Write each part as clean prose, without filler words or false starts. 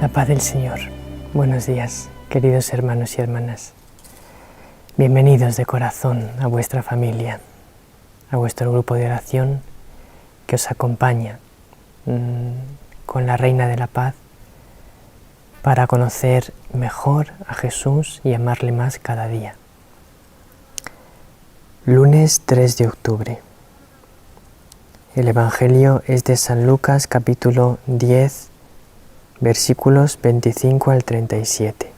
La paz del Señor. Buenos días, queridos hermanos y hermanas. Bienvenidos de corazón a vuestra familia, a vuestro grupo de oración que os acompaña con la Reina de la Paz para conocer mejor a Jesús y amarle más cada día. Lunes 3 de octubre. El Evangelio es de San Lucas capítulo 10, versículos 25 al 37.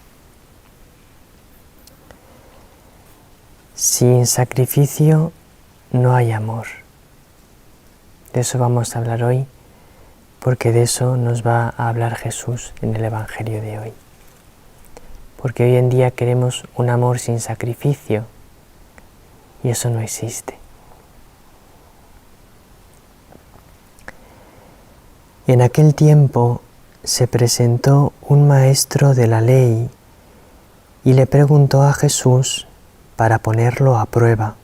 Sin sacrificio no hay amor. De eso vamos a hablar hoy, porque de eso nos va a hablar Jesús en el Evangelio de hoy. Porque hoy en día queremos un amor sin sacrificio, y eso no existe. En aquel tiempo se presentó un maestro de la ley y le preguntó a Jesús para ponerlo a prueba: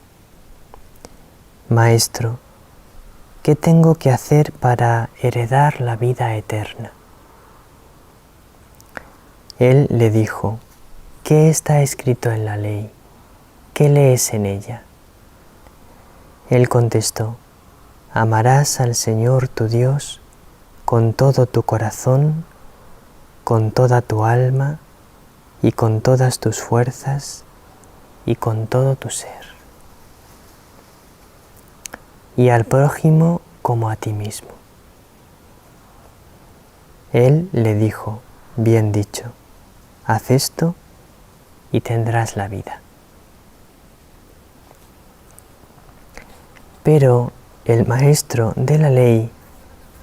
Maestro, ¿qué tengo que hacer para heredar la vida eterna? Él le dijo: ¿qué está escrito en la ley? ¿Qué lees en ella? Él contestó: amarás al Señor tu Dios con todo tu corazón, con toda tu alma y con todas tus fuerzas y con todo tu ser. Y al prójimo como a ti mismo. Él le dijo: bien dicho, haz esto y tendrás la vida. Pero el maestro de la ley,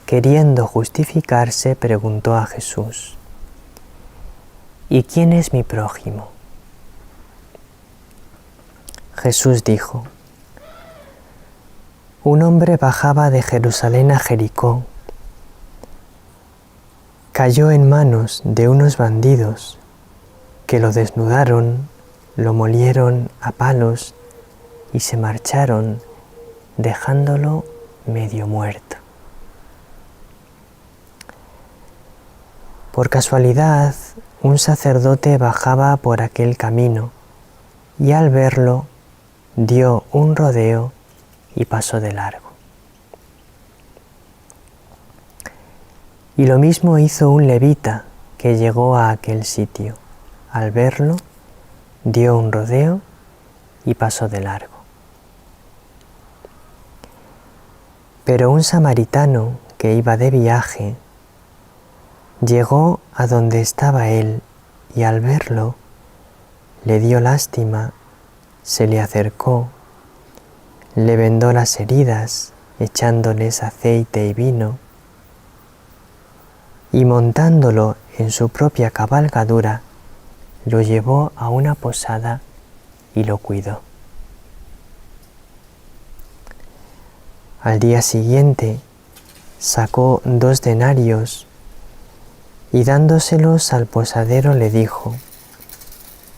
queriendo justificarse, preguntó a Jesús: ¿y quién es mi prójimo? Jesús dijo: un hombre bajaba de Jerusalén a Jericó, cayó en manos de unos bandidos que lo desnudaron, lo molieron a palos y se marcharon, dejándolo medio muerto. Por casualidad, un sacerdote bajaba por aquel camino y al verlo dio un rodeo y pasó de largo. Y lo mismo hizo un levita que llegó a aquel sitio. Al verlo dio un rodeo y pasó de largo. Pero un samaritano que iba de viaje llegó a donde estaba él y al verlo le dio lástima, se le acercó, le vendó las heridas echándoles aceite y vino y montándolo en su propia cabalgadura lo llevó a una posada y lo cuidó. Al día siguiente sacó 2 denarios y dándoselos al posadero le dijo: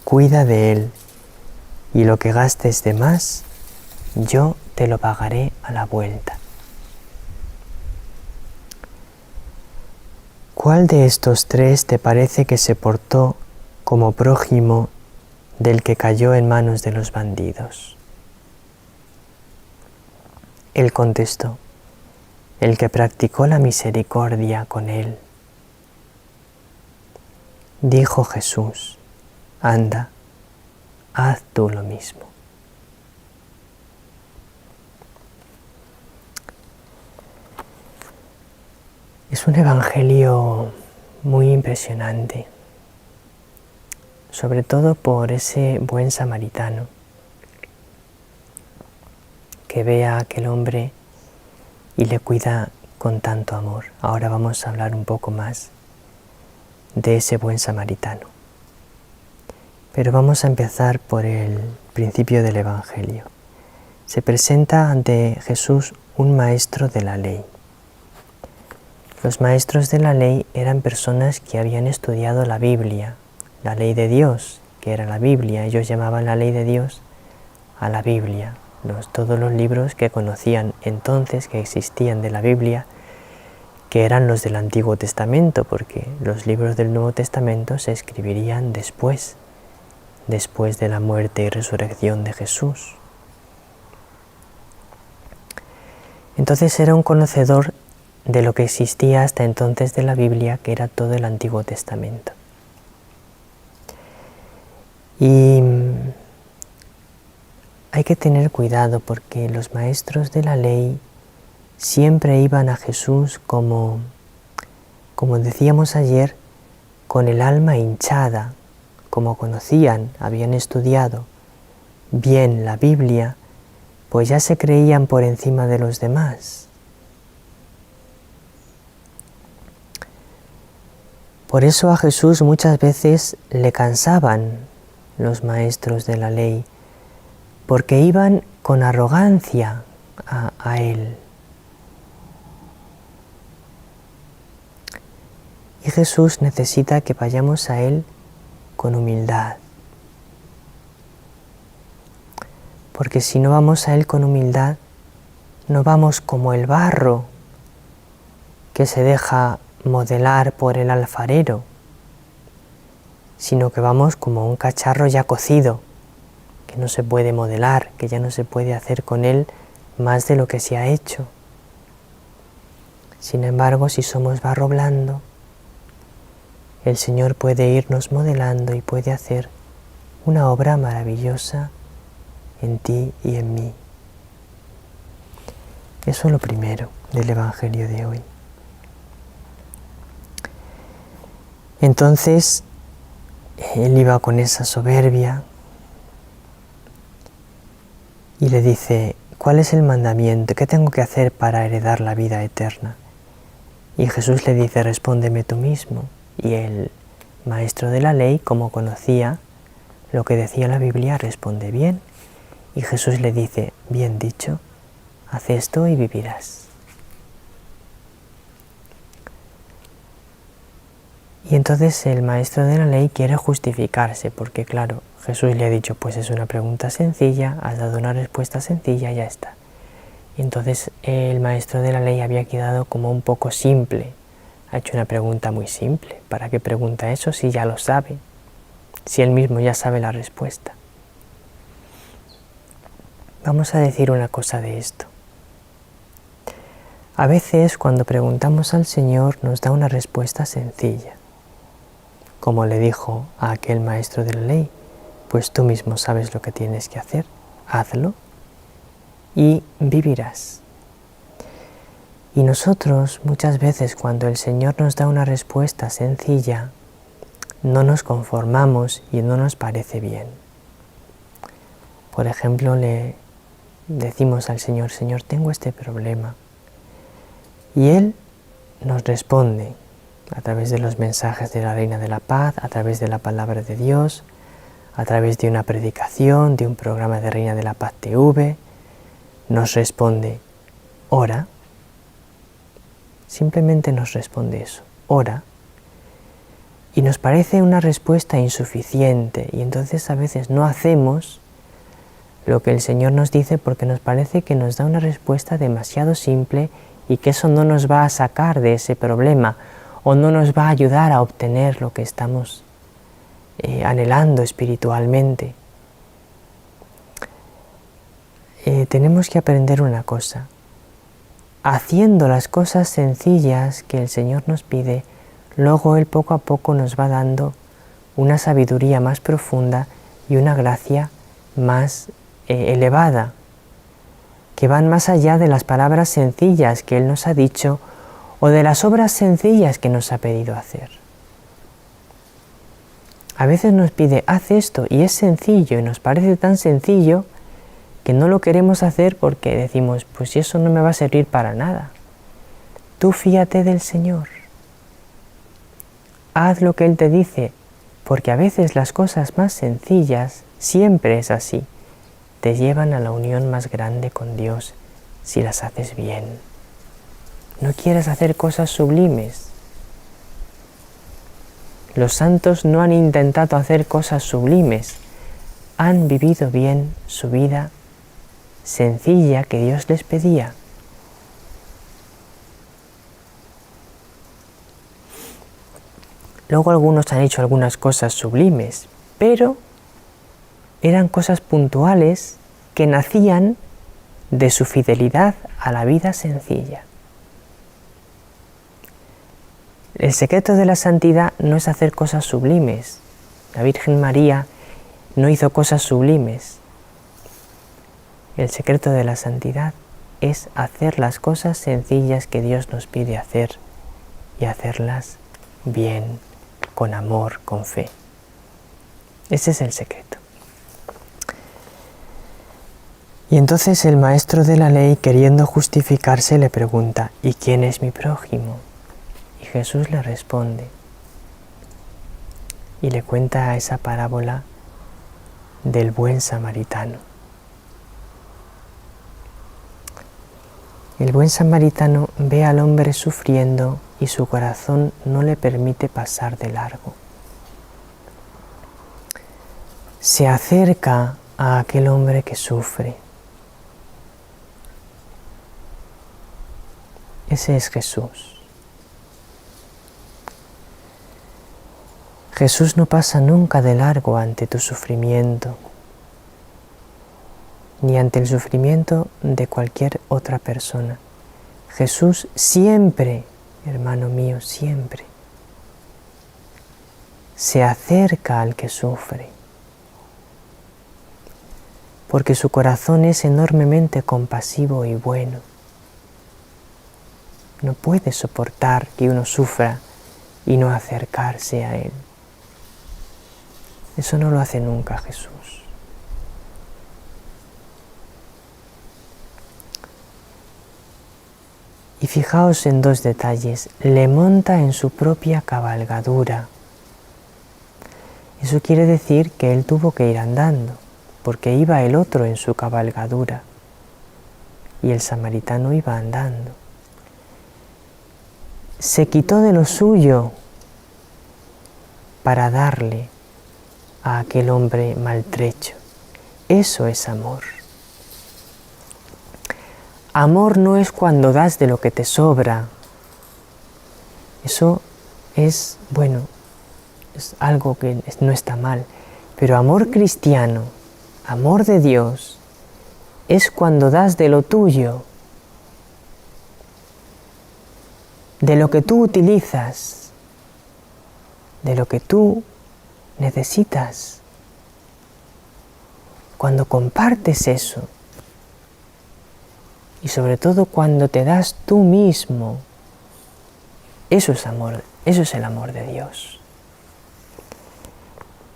cuida de él, y lo que gastes de más, yo te lo pagaré a la vuelta. ¿Cuál de estos 3 te parece que se portó como prójimo del que cayó en manos de los bandidos? Él contestó: el que practicó la misericordia con él. Dijo Jesús: anda, haz tú lo mismo. Es un evangelio muy impresionante, sobre todo por ese buen samaritano que ve a aquel hombre y le cuida con tanto amor. Ahora vamos a hablar un poco más de ese buen samaritano. Pero vamos a empezar por el principio del Evangelio. Se presenta ante Jesús un maestro de la ley. Los maestros de la ley eran personas que habían estudiado la Biblia, la ley de Dios, que era la Biblia. Ellos llamaban la ley de Dios a la Biblia. Todos los libros que conocían entonces, que existían de la Biblia, que eran los del Antiguo Testamento, porque los libros del Nuevo Testamento se escribirían después de la muerte y resurrección de Jesús. Entonces era un conocedor de lo que existía hasta entonces de la Biblia, que era todo el Antiguo Testamento. Y hay que tener cuidado porque los maestros de la ley siempre iban a Jesús como decíamos ayer, con el alma hinchada, como conocían, habían estudiado bien la Biblia, pues ya se creían por encima de los demás. Por eso a Jesús muchas veces le cansaban los maestros de la ley, porque iban con arrogancia a Él. Y Jesús necesita que vayamos a Él con humildad. Porque si no vamos a Él con humildad, no vamos como el barro que se deja modelar por el alfarero, sino que vamos como un cacharro ya cocido, que no se puede modelar, que ya no se puede hacer con él más de lo que se ha hecho. Sin embargo, si somos barro blando, el Señor puede irnos modelando y puede hacer una obra maravillosa en ti y en mí. Eso es lo primero del Evangelio de hoy. Entonces, él iba con esa soberbia y le dice, ¿cuál es el mandamiento? ¿Qué tengo que hacer para heredar la vida eterna? Y Jesús le dice, respóndeme tú mismo. Y el maestro de la ley, como conocía lo que decía la Biblia, responde bien. Y Jesús le dice, bien dicho, haz esto y vivirás. Y entonces el maestro de la ley quiere justificarse, porque claro, Jesús le ha dicho, pues es una pregunta sencilla, has dado una respuesta sencilla, ya está. Y entonces el maestro de la ley había quedado como un poco simple, ha hecho una pregunta muy simple. ¿Para qué pregunta eso si ya lo sabe? Si él mismo ya sabe la respuesta. Vamos a decir una cosa de esto. A veces cuando preguntamos al Señor nos da una respuesta sencilla. Como le dijo a aquel maestro de la ley, pues tú mismo sabes lo que tienes que hacer, hazlo y vivirás. Y nosotros muchas veces cuando el Señor nos da una respuesta sencilla, no nos conformamos y no nos parece bien. Por ejemplo, le decimos al Señor, Señor, tengo este problema. Y Él nos responde a través de los mensajes de la Reina de la Paz, a través de la palabra de Dios, a través de una predicación, de un programa de Reina de la Paz TV, nos responde, ora. Simplemente nos responde eso, ora. Y nos parece una respuesta insuficiente y entonces a veces no hacemos lo que el Señor nos dice porque nos parece que nos da una respuesta demasiado simple y que eso no nos va a sacar de ese problema o no nos va a ayudar a obtener lo que estamos anhelando espiritualmente. Tenemos que aprender una cosa. Haciendo las cosas sencillas que el Señor nos pide, luego Él poco a poco nos va dando una sabiduría más profunda y una gracia más elevada, que van más allá de las palabras sencillas que Él nos ha dicho o de las obras sencillas que nos ha pedido hacer. A veces nos pide, haz esto, y es sencillo, y nos parece tan sencillo que no lo queremos hacer porque decimos, pues si eso no me va a servir para nada. Tú fíate del Señor. Haz lo que Él te dice, porque a veces las cosas más sencillas, siempre es así, te llevan a la unión más grande con Dios si las haces bien. No quieras hacer cosas sublimes. Los santos no han intentado hacer cosas sublimes, han vivido bien su vida sencilla que Dios les pedía. Luego algunos han hecho algunas cosas sublimes, pero eran cosas puntuales que nacían de su fidelidad a la vida sencilla. El secreto de la santidad no es hacer cosas sublimes. La Virgen María no hizo cosas sublimes. El secreto de la santidad es hacer las cosas sencillas que Dios nos pide hacer y hacerlas bien, con amor, con fe. Ese es el secreto. Y entonces el maestro de la ley, queriendo justificarse, le pregunta: ¿y quién es mi prójimo? Y Jesús le responde y le cuenta esa parábola del buen samaritano. El buen samaritano ve al hombre sufriendo y su corazón no le permite pasar de largo. Se acerca a aquel hombre que sufre. Ese es Jesús. Jesús no pasa nunca de largo ante tu sufrimiento, ni ante el sufrimiento de cualquier otra persona. Jesús siempre, hermano mío, siempre se acerca al que sufre, porque su corazón es enormemente compasivo y bueno. No puede soportar que uno sufra y no acercarse a él. Eso no lo hace nunca Jesús. Y fijaos en dos detalles: le monta en su propia cabalgadura. Eso quiere decir que él tuvo que ir andando, porque iba el otro en su cabalgadura y el samaritano iba andando. Se quitó de lo suyo para darle a aquel hombre maltrecho. Eso es amor. Amor no es cuando das de lo que te sobra. Eso es, bueno, es algo que no está mal. Pero amor cristiano, amor de Dios, es cuando das de lo tuyo, de lo que tú utilizas, de lo que tú necesitas. Cuando compartes eso, y sobre todo cuando te das tú mismo, eso es amor, eso es el amor de Dios.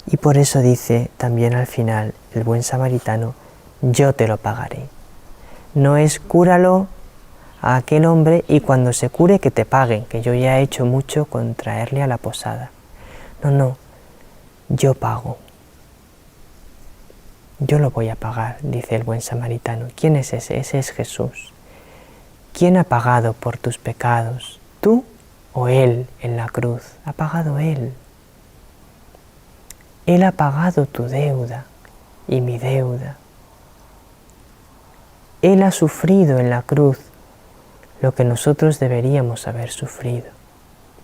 Y por eso dice también al final el buen samaritano: yo te lo pagaré. No es cúralo a aquel hombre y cuando se cure que te paguen, que yo ya he hecho mucho con traerle a la posada. No, yo pago. Yo lo voy a pagar, dice el buen samaritano. ¿Quién es ese? Ese es Jesús. ¿Quién ha pagado por tus pecados? ¿Tú o Él en la cruz? Ha pagado Él. Él ha pagado tu deuda y mi deuda. Él ha sufrido en la cruz lo que nosotros deberíamos haber sufrido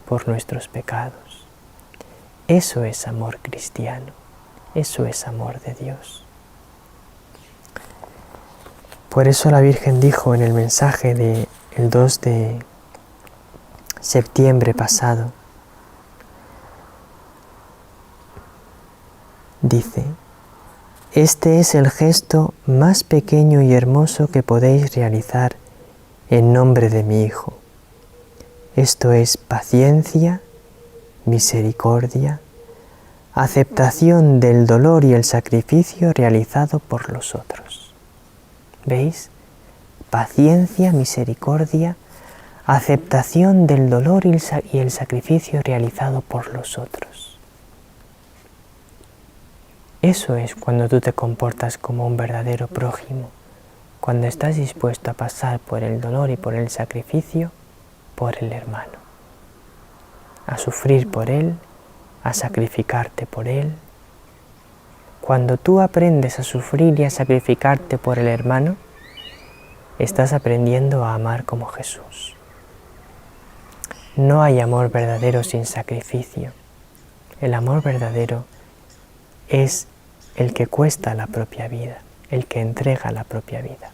por nuestros pecados. Eso es amor cristiano. Eso es amor de Dios. Por eso la Virgen dijo en el mensaje del 2 de septiembre pasado, dice: este es el gesto más pequeño y hermoso que podéis realizar en nombre de mi Hijo. Esto es paciencia, misericordia, aceptación del dolor y el sacrificio realizado por los otros. ¿Veis? Paciencia, misericordia, aceptación del dolor y el sacrificio realizado por los otros. Eso es cuando tú te comportas como un verdadero prójimo, cuando estás dispuesto a pasar por el dolor y por el sacrificio por el hermano, a sufrir por él, a sacrificarte por él. Cuando tú aprendes a sufrir y a sacrificarte por el hermano, estás aprendiendo a amar como Jesús. No hay amor verdadero sin sacrificio. El amor verdadero es el que cuesta la propia vida, el que entrega la propia vida.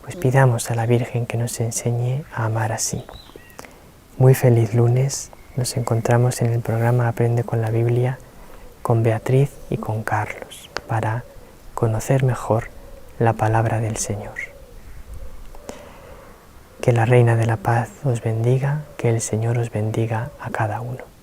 Pues pidamos a la Virgen que nos enseñe a amar así. Muy feliz lunes. Nos encontramos en el programa Aprende con la Biblia con Beatriz y con Carlos para conocer mejor la palabra del Señor. Que la Reina de la Paz os bendiga, que el Señor os bendiga a cada uno.